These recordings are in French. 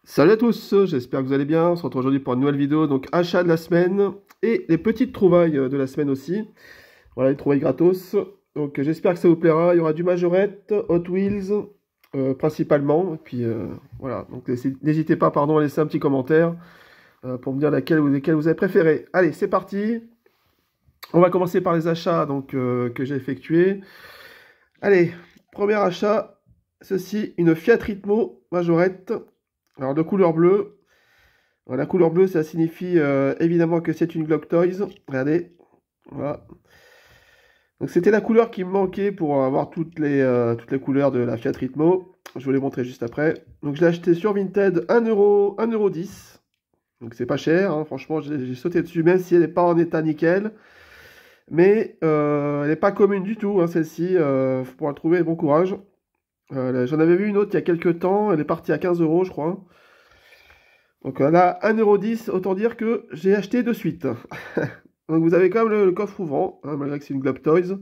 Salut à tous, j'espère que vous allez bien. On se retrouve aujourd'hui pour une nouvelle vidéo, donc achat de la semaine et les petites trouvailles de la semaine aussi. Voilà, les trouvailles gratos. Donc j'espère que ça vous plaira. Il y aura du Majorette, Hot Wheels, principalement. Et puis voilà, donc n'hésitez pas, pardon, à laisser un petit commentaire pour me dire lesquels vous avez préféré. Allez, c'est parti. On va commencer par les achats donc, que j'ai effectués. Allez, premier achat, ceci, une Fiat Ritmo Majorette. Alors de couleur bleue. Alors, la couleur bleue, ça signifie évidemment que c'est une Glock Toys. Regardez, voilà. Donc c'était la couleur qui me manquait pour avoir toutes les couleurs de la Fiat Ritmo. Je vous les montrer juste après. Donc je l'ai acheté sur Vinted 1 €, 1,10 €. Donc c'est pas cher, hein. Franchement, j'ai sauté dessus, même si elle n'est pas en état nickel. Mais elle n'est pas commune du tout, hein, celle-ci. Pour la trouver, bon courage. J'en avais vu une autre il y a quelques temps. Elle est partie à 15 € je crois. Donc là, 1,10 €, autant dire que j'ai acheté de suite. Donc vous avez quand même le coffre ouvrant, hein, malgré que c'est une Globe Toys.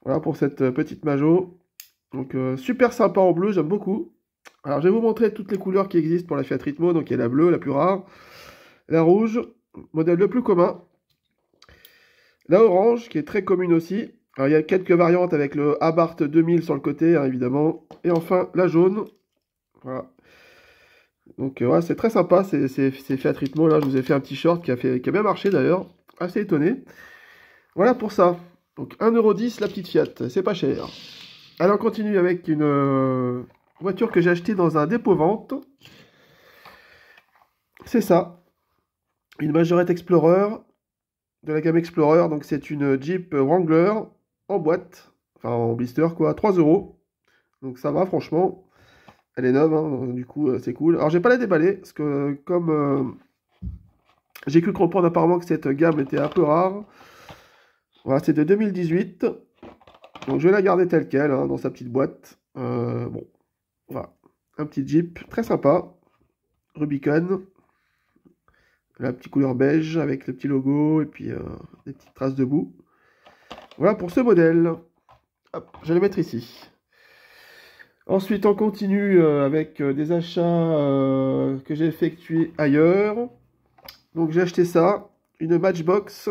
Voilà pour cette petite Majo. Donc super sympa en bleu, j'aime beaucoup. Alors je vais vous montrer toutes les couleurs qui existent pour la Fiat Ritmo. Donc il y a la bleue, la plus rare, la rouge, modèle le plus commun, la orange, qui est très commune aussi. Alors il y a quelques variantes avec le Abarth 2000 sur le côté, hein, évidemment. Et enfin la jaune. Voilà. Donc ouais, c'est très sympa, c'est Fiat Ritmo. Là, je vous ai fait un petit short qui a bien marché d'ailleurs. Assez étonné. Voilà pour ça. Donc 1,10 € la petite Fiat, c'est pas cher. Alors on continue avec une voiture que j'ai achetée dans un dépôt-vente. C'est ça, une Majorette Explorer, de la gamme Explorer. Donc c'est une Jeep Wrangler en boîte, enfin en blister quoi, 3 €. Donc ça va franchement. Elle est neuve, hein, du coup c'est cool. Alors j'ai pas la déballée, parce que comme j'ai cru comprendre apparemment que cette gamme était un peu rare. Voilà, c'est de 2018. Donc je vais la garder telle qu'elle, hein, dans sa petite boîte. Bon, voilà. Un petit Jeep, très sympa. Rubicon. La petite couleur beige avec le petit logo et puis des petites traces de boue. Voilà pour ce modèle. Hop, je vais le mettre ici. Ensuite, on continue avec des achats que j'ai effectués ailleurs. Donc j'ai acheté ça, une Matchbox,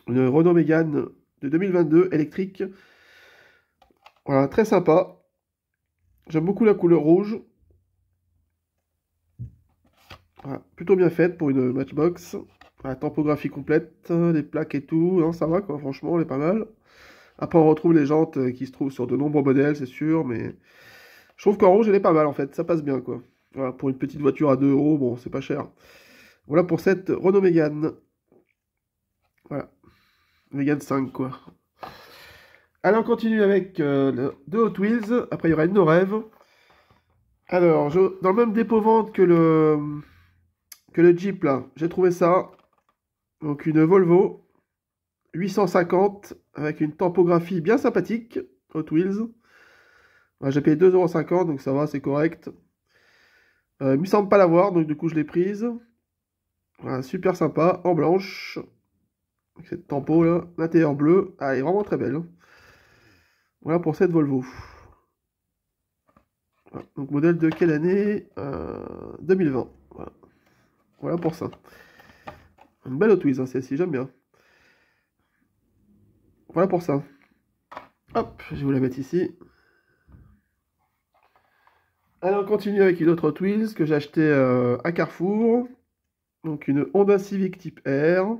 une Renault Mégane de 2022 électrique. Voilà, très sympa. J'aime beaucoup la couleur rouge. Voilà, plutôt bien faite pour une Matchbox. La topographie complète, les plaques et tout. Non, ça va quoi, franchement, elle est pas mal. Après, on retrouve les jantes qui se trouvent sur de nombreux modèles, c'est sûr, mais je trouve qu'en rouge, elle est pas mal en fait. Ça passe bien quoi. Voilà, pour une petite voiture à 2 €, bon, c'est pas cher. Voilà pour cette Renault Mégane. Voilà, Mégane 5 quoi. Allez, on continue avec deux Hot Wheels. Après, il y aura une de nos rêves. Alors, dans le même dépôt-vente que le Jeep, là, j'ai trouvé ça. Donc, une Volvo 850 avec une topographie bien sympathique. Hot Wheels. Ouais, j'ai payé 2,50 €, donc ça va, c'est correct. Il me semble pas l'avoir, donc du coup, je l'ai prise. Voilà, super sympa, en blanche. Avec cette tempo, là. L'intérieur bleu. Ah, elle est vraiment très belle, hein. Voilà pour cette Volvo. Voilà, donc, modèle de quelle année 2020. Voilà. Voilà pour ça. Une belle Hot Wheels, hein, celle-ci, j'aime bien. Voilà pour ça. Hop, je vais vous la mettre ici. Alors, on continue avec une autre Hot Wheels que j'ai acheté à Carrefour. Donc, une Honda Civic Type R.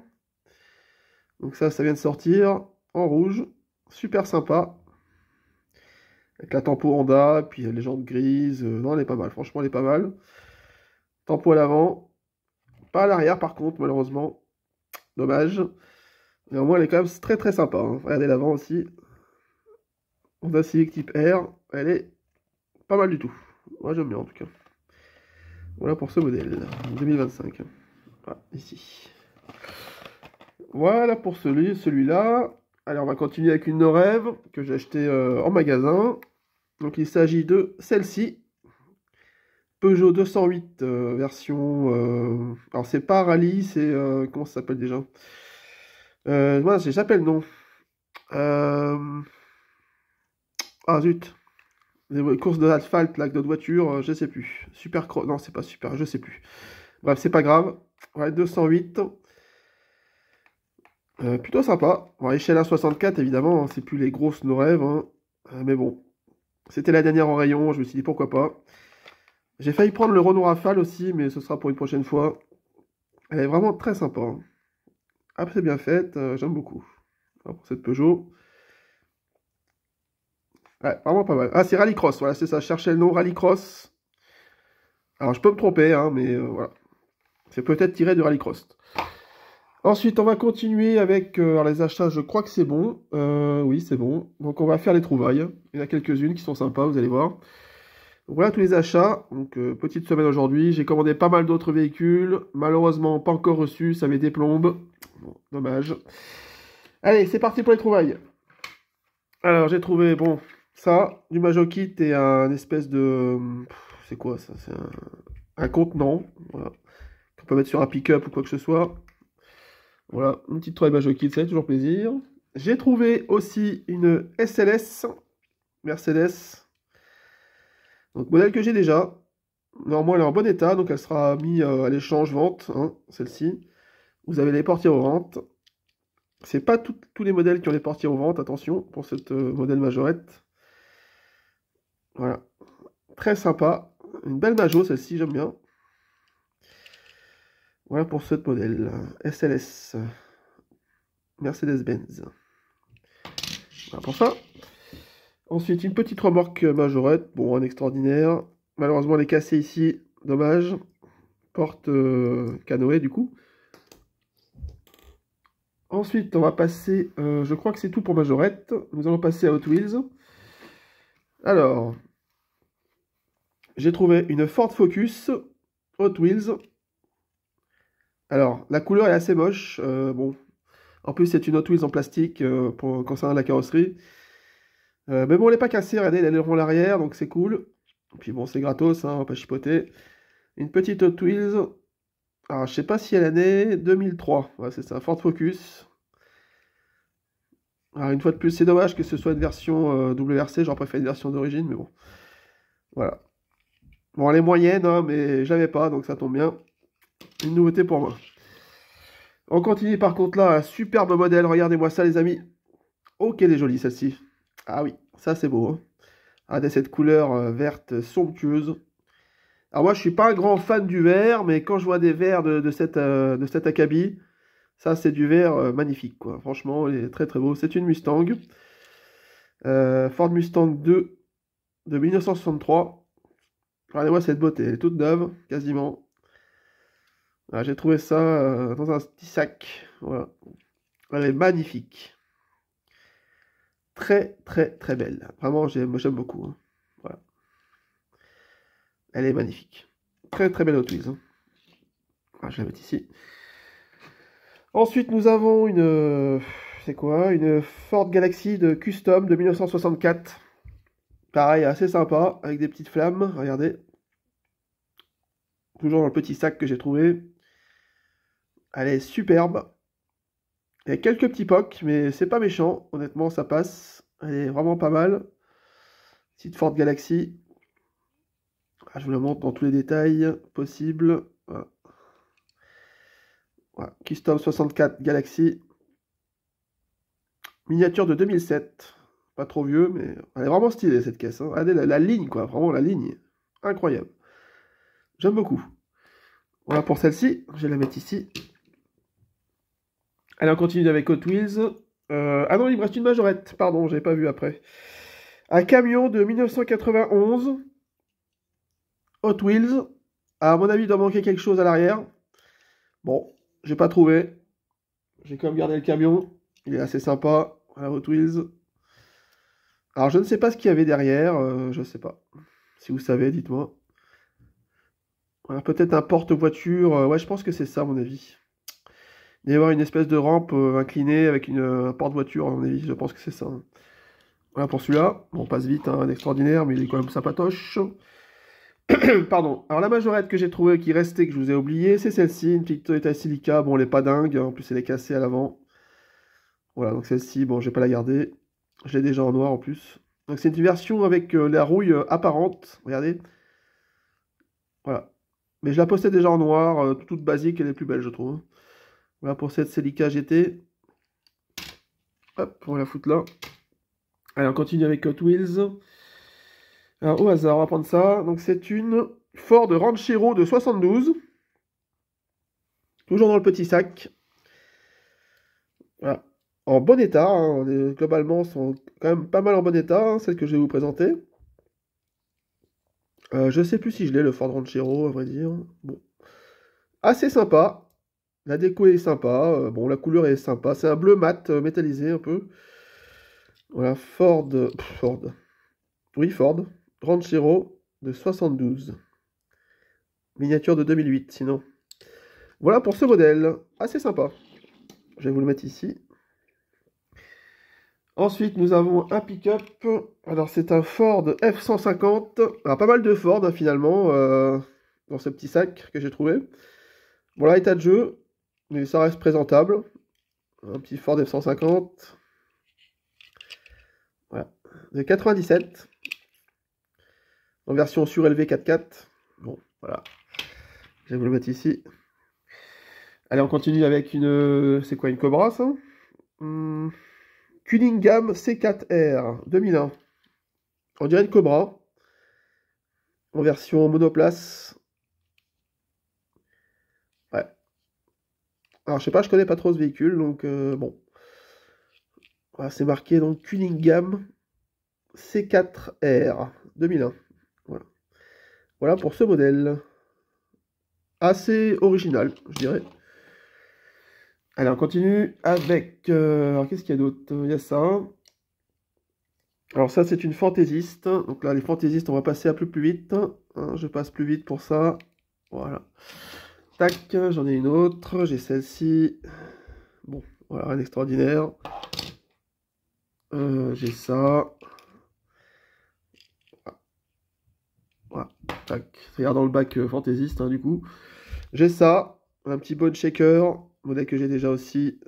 Donc, ça vient de sortir en rouge. Super sympa. Avec la tempo Honda, puis les jantes grises. Non, elle est pas mal. Franchement, elle est pas mal. Tempo à l'avant. Pas à l'arrière, par contre, malheureusement. Dommage. Néanmoins, elle est quand même très très sympa, hein. Regardez l'avant aussi. Honda Civic Type R. Elle est pas mal du tout. Moi, j'aime bien en tout cas. Voilà pour ce modèle 2025. Voilà, ici. Voilà pour celui-là. Allez, on va continuer avec une de nos rêves que j'ai acheté en magasin. Donc, il s'agit de celle-ci. Peugeot 208 version... alors, c'est pas rallye, c'est... comment ça s'appelle déjà moi, j'ai le nom. Ah, zut. des courses d'asphalte, là, avec d'autres voitures, je sais plus. Super Cross, non, c'est pas super, je sais plus. Bref, c'est pas grave. Ouais, 208. Plutôt sympa. Bon, échelle 1,64, évidemment, hein, c'est plus les grosses nos rêves, hein. Mais bon, c'était la dernière en rayon, je me suis dit pourquoi pas. J'ai failli prendre le Renault Rafale aussi, mais ce sera pour une prochaine fois. Elle est vraiment très sympa, hein. Ah, c'est bien faite, j'aime beaucoup. Alors, pour cette Peugeot. Ouais, vraiment pas mal. Ah, c'est Rallycross, voilà, c'est ça, je cherchais le nom, Rallycross. Alors, je peux me tromper, hein, mais voilà. C'est peut-être tiré de Rallycross. Ensuite, on va continuer avec alors les achats, je crois que c'est bon. Oui, c'est bon. Donc, on va faire les trouvailles. Il y en a quelques-unes qui sont sympas, vous allez voir. Donc, voilà tous les achats. Donc, petite semaine aujourd'hui. J'ai commandé pas mal d'autres véhicules. Malheureusement, pas encore reçus. Ça met des plombes. Bon, dommage. Allez, c'est parti pour les trouvailles. Alors, j'ai trouvé, bon, ça, du Majokit et un espèce de... C'est quoi ça? C'est un contenant. Voilà. Qu'on peut mettre sur un pick-up ou quoi que ce soit. Voilà, une petite trouvaille Majokit, ça fait toujours plaisir. J'ai trouvé aussi une SLS Mercedes. Donc, modèle que j'ai déjà. Normalement, elle est en bon état, donc elle sera mise à l'échange-vente, hein, celle-ci. Vous avez les portières aux ventes. C'est pas tous les modèles qui ont les portières aux ventes, attention, pour cette modèle majorette. Voilà, très sympa. Une belle Majo, celle-ci, j'aime bien. Voilà pour cette modèle. SLS. Mercedes-Benz. Voilà pour ça. Ensuite, une petite remorque majorette. Bon, un extraordinaire. Malheureusement, elle est cassée ici. Dommage. Porte canoë, du coup. Ensuite, on va passer... je crois que c'est tout pour majorette. Nous allons passer à Hot Wheels. Alors... J'ai trouvé une Ford Focus Hot Wheels. Alors, la couleur est assez moche. Bon, en plus, c'est une Hot Wheels en plastique concernant la carrosserie. Mais bon, elle n'est pas cassée. Regardez, elle a l'aileron à l'arrière, donc c'est cool. Et puis bon, c'est gratos, hein, on va pas chipoter. Une petite Hot Wheels. Alors, je sais pas si elle est l'année 2003. Ouais, c'est ça, Ford Focus. Alors, une fois de plus, c'est dommage que ce soit une version WRC. J'aurais préféré une version d'origine, mais bon. Voilà. Bon, elle est moyenne, hein, mais j'avais pas, donc ça tombe bien. Une nouveauté pour moi. On continue par contre là, un superbe modèle. Regardez-moi ça, les amis. Oh, qu'elle est jolie celle-ci. Ah oui, ça c'est beau, hein. Regardez cette couleur verte somptueuse. Alors moi, je suis pas un grand fan du vert, mais quand je vois des verts de cet acabit, ça c'est du vert magnifique, quoi. Franchement, il est très très beau. C'est une Mustang. Ford Mustang 2 de 1963. Regardez-moi cette beauté, elle est toute neuve, quasiment. Voilà, j'ai trouvé ça dans un petit sac. Voilà. Elle est magnifique. Très, très, très belle. Vraiment, j'aime beaucoup, hein. Voilà. Elle est magnifique. Très, très belle Hot Wheels, hein. Voilà, je la mets ici. Ensuite, nous avons une... c'est quoi? Une Ford Galaxy de Custom de 1964. Pareil, assez sympa, avec des petites flammes. Regardez. Toujours dans le petit sac que j'ai trouvé. Elle est superbe. Il y a quelques petits pocs, mais c'est pas méchant. Honnêtement, ça passe. Elle est vraiment pas mal. Petite Ford Galaxy. Ah, je vous la montre dans tous les détails possibles. Voilà. Voilà. Custom 64 Galaxy. Miniature de 2007. Pas trop vieux, mais elle est vraiment stylée cette caisse, hein. Regardez la ligne, quoi. Vraiment la ligne. Incroyable. J'aime beaucoup. Voilà pour celle-ci. Je vais la mettre ici. Allez, on continue avec Hot Wheels. Ah non, il me reste une majorette. Pardon, j'avais pas vu après. Un camion de 1991. Hot Wheels. À mon avis, il doit manquer quelque chose à l'arrière. Bon, j'ai pas trouvé. J'ai quand même gardé le camion. Il est assez sympa. Voilà, Hot Wheels. Alors, je ne sais pas ce qu'il y avait derrière. Je sais pas. Si vous savez, dites-moi. Voilà, peut-être un porte-voiture. Ouais, je pense que c'est ça, à mon avis. Il doit y avoir une espèce de rampe inclinée avec un porte-voiture, à mon avis. Je pense que c'est ça, hein. Voilà pour celui-là. Bon, on passe vite, hein, un extraordinaire, mais il est quand même sympatoche. Pardon. Alors, la majorette que j'ai trouvée qui restait, que je vous ai oublié, c'est celle-ci. Une petite Toyota Celica. Bon, elle est pas dingue. En plus, elle est cassée à l'avant. Voilà, donc celle-ci, bon, je vais pas la garder. Je l'ai déjà en noir en plus. Donc c'est une version avec la rouille apparente, regardez. Voilà. Mais je la possède déjà en noir, toute basique, elle est plus belle je trouve. Voilà pour cette Celica GT. Hop, on va la foutre là. Allez, on continue avec Hot Wheels. Alors au hasard, on va prendre ça. Donc c'est une Ford Ranchero de 72. Toujours dans le petit sac. Voilà. En bon état, hein. Globalement, sont quand même pas mal en bon état, hein, celle que je vais vous présenter. Je sais plus si je l'ai, le Ford Ranchero, à vrai dire. Bon. Assez sympa. La déco est sympa. Bon, la couleur est sympa. C'est un bleu mat, métallisé un peu. Voilà, Ford. Oui, Ford. Ranchero de 72. Miniature de 2008, sinon. Voilà pour ce modèle. Assez sympa. Je vais vous le mettre ici. Ensuite, nous avons un pick-up. Alors, c'est un Ford F-150. Alors, pas mal de Ford, hein, finalement, dans ce petit sac que j'ai trouvé. Bon, là, état de jeu, mais ça reste présentable. Un petit Ford F-150. Voilà. De 97. En version surélevée 4x4. Bon, voilà. Je vais vous le mettre ici. Allez, on continue avec une... C'est quoi, une Cobra, ça? Cunningham C4R 2001. On dirait une Cobra. En version monoplace. Ouais. Alors, je sais pas, je connais pas trop ce véhicule, donc bon. Voilà, c'est marqué donc Cunningham C4R 2001. Voilà. Voilà pour ce modèle. Assez original, je dirais. Allez, on continue avec... alors, qu'est-ce qu'il y a d'autre? Il y a ça. Alors, ça, c'est une fantaisiste. Donc là, les fantaisistes, on va passer un peu plus vite. Hein, je passe plus vite pour ça. Voilà. Tac, j'en ai une autre. J'ai celle-ci. Bon, voilà, rien d'extraordinaire. J'ai ça. Voilà, tac. Regarde dans le bac fantaisiste, hein, du coup. J'ai ça. Un petit Bone Shaker. Modèle que j'ai déjà aussi.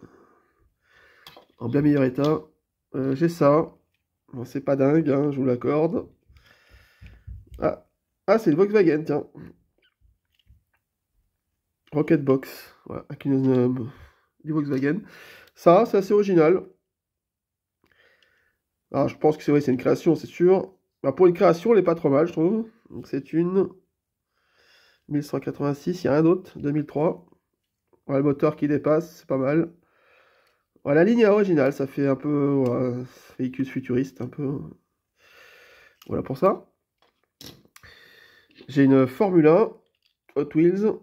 En bien meilleur état. J'ai ça. Bon, c'est pas dingue, hein, je vous l'accorde. Ah, c'est une Volkswagen, tiens. Rocketbox. Voilà, avec du Volkswagen. Ça, c'est assez original. Alors, je pense que c'est une création, c'est sûr. Bah, pour une création, elle n'est pas trop mal, je trouve. Donc, c'est une 1186, il n'y a rien d'autre. 2003. Voilà, le moteur qui dépasse, c'est pas mal. Voilà, la ligne est originale, ça fait un peu voilà, véhicule futuriste, un peu. Voilà pour ça. J'ai une Formule 1 Hot Wheels.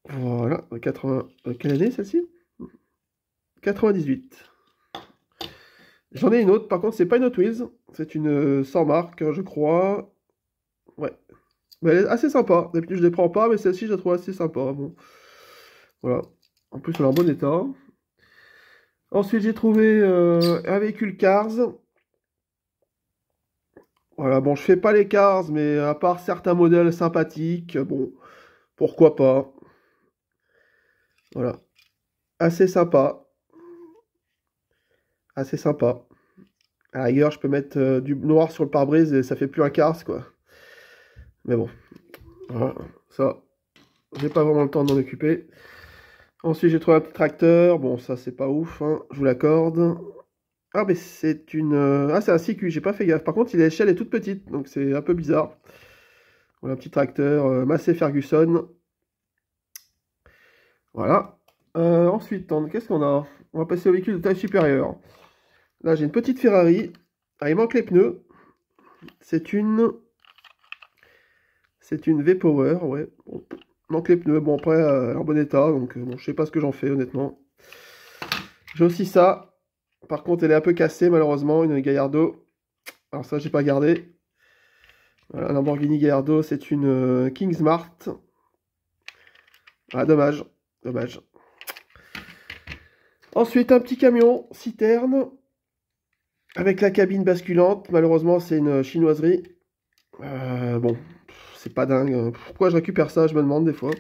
Voilà, 80... quelle année celle-ci? 98. J'en ai une autre, par contre, c'est pas une Hot Wheels. C'est une sans marque, je crois. Ouais. Mais elle est assez sympa. D'habitude, je les prends pas, mais celle-ci, je la trouve assez sympa. Bon. Voilà. En plus, elle est en bon état. Ensuite, j'ai trouvé un véhicule Cars. Voilà, bon, je fais pas les Cars, mais à part certains modèles sympathiques, bon, pourquoi pas. Voilà. Assez sympa. Assez sympa. À la rigueur, je peux mettre du noir sur le pare-brise et ça fait plus un Cars, quoi. Mais bon. Voilà. Ça, j'ai pas vraiment le temps d'en occuper. Ensuite, j'ai trouvé un petit tracteur. Bon, ça, c'est pas ouf, hein, je vous l'accorde. Ah, mais c'est une... Ah, c'est un CQ, j'ai pas fait gaffe. Par contre, l'échelle est toute petite, donc c'est un peu bizarre. Voilà, un petit tracteur Massey Ferguson. Voilà. Ensuite, qu'est-ce qu'on a? On va passer au véhicule de taille supérieure. Là, j'ai une petite Ferrari. Ah, il manque les pneus. C'est une... C'est une V-Power, ouais. Bon, il manque les pneus. Bon, après, elle est en bon état, donc bon, je sais pas ce que j'en fais, honnêtement. J'ai aussi ça. Par contre, elle est un peu cassée, malheureusement, une Gallardo. Alors ça, j'ai pas gardé. Voilà, Lamborghini Gallardo, c'est une King Smart. Ah, dommage. Dommage. Ensuite, un petit camion citerne avec la cabine basculante. Malheureusement, c'est une chinoiserie. Bon, c'est pas dingue. Pourquoi je récupère ça, je me demande des fois.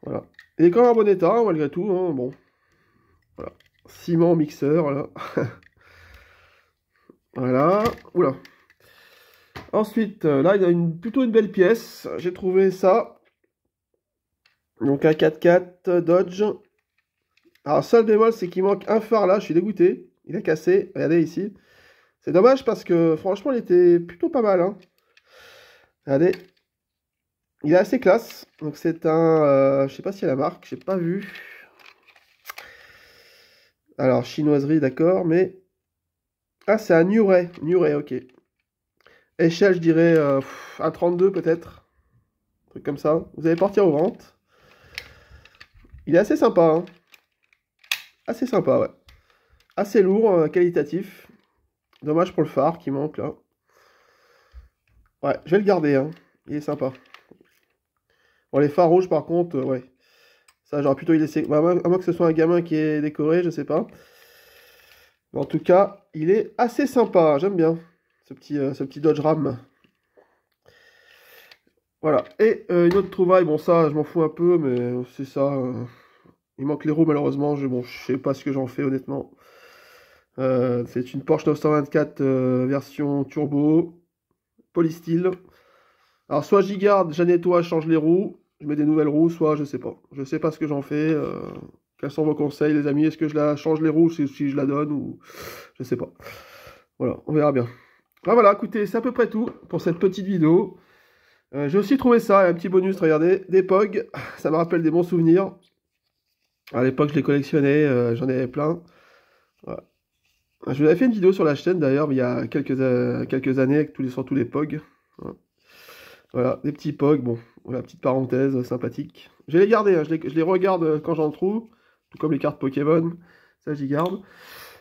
Voilà. Il est quand même en bon état, malgré tout. Hein, bon. Voilà. Ciment mixeur, là. Voilà. Oula. Ensuite, là, il y a plutôt une belle pièce. J'ai trouvé ça. Donc un 4x4 Dodge. Alors, seul bémol, c'est qu'il manque un phare là. Je suis dégoûté. Il est cassé. Regardez ici. C'est dommage parce que franchement, il était plutôt pas mal, hein. Regardez. Il est assez classe. Donc c'est un... je sais pas si y a la marque. J'ai pas vu. Alors, chinoiserie, d'accord. Mais... Ah, c'est un Nuray. Nuray, ok. Échelle, je dirais 1,32 peut-être. Un truc comme ça. Vous allez partir aux ventes. Il est assez sympa, hein. Assez sympa, ouais. Assez lourd, qualitatif. Dommage pour le phare qui manque là. Ouais, je vais le garder, hein. Il est sympa. Bon, les phares rouges par contre, ouais. Ça, j'aurais plutôt y laisser. Bah, à moins que ce soit un gamin qui est décoré, je sais pas. Mais en tout cas, il est assez sympa. J'aime bien ce petit Dodge Ram. Voilà. Et une autre trouvaille, bon, ça, je m'en fous un peu, mais c'est ça. Il manque les roues, malheureusement. Bon, je sais pas ce que j'en fais, honnêtement. C'est une Porsche 924 version turbo, polystyle. Alors, soit j'y garde, je nettoie, je change les roues, je mets des nouvelles roues, soit je sais pas. Je sais pas ce que j'en fais. Quels sont vos conseils, les amis? Est-ce que je la change les roues si je la donne ou je sais pas. Voilà, on verra bien. Ah, voilà, écoutez, c'est à peu près tout pour cette petite vidéo. J'ai aussi trouvé ça, un petit bonus, regardez, des POG. Ça me rappelle des bons souvenirs. À l'époque, je les collectionnais, j'en avais plein. Voilà. Je vous avais fait une vidéo sur la chaîne d'ailleurs, il y a quelques années, avec sur tous les POG. Voilà. Voilà, des petits POG, bon, voilà, petite parenthèse sympathique. Je vais les garder, hein, je les regarde quand j'en trouve, tout comme les cartes Pokémon, ça j'y garde.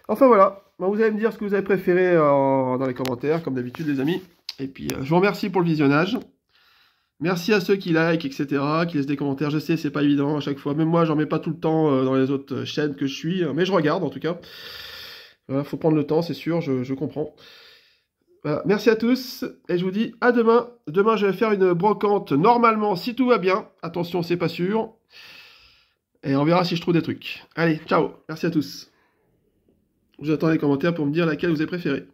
Enfin voilà, bon, vous allez me dire ce que vous avez préféré dans les commentaires, comme d'habitude les amis. Et puis je vous remercie pour le visionnage. Merci à ceux qui like, etc., qui laissent des commentaires. Je sais, c'est pas évident à chaque fois. Même moi, j'en mets pas tout le temps dans les autres chaînes que je suis, mais je regarde en tout cas. Voilà, faut prendre le temps, c'est sûr, je comprends. Voilà, merci à tous, et je vous dis à demain. Demain, je vais faire une brocante, normalement, si tout va bien. Attention, c'est pas sûr. Et on verra si je trouve des trucs. Allez, ciao, merci à tous. Je vous attends les commentaires pour me dire laquelle vous avez préféré.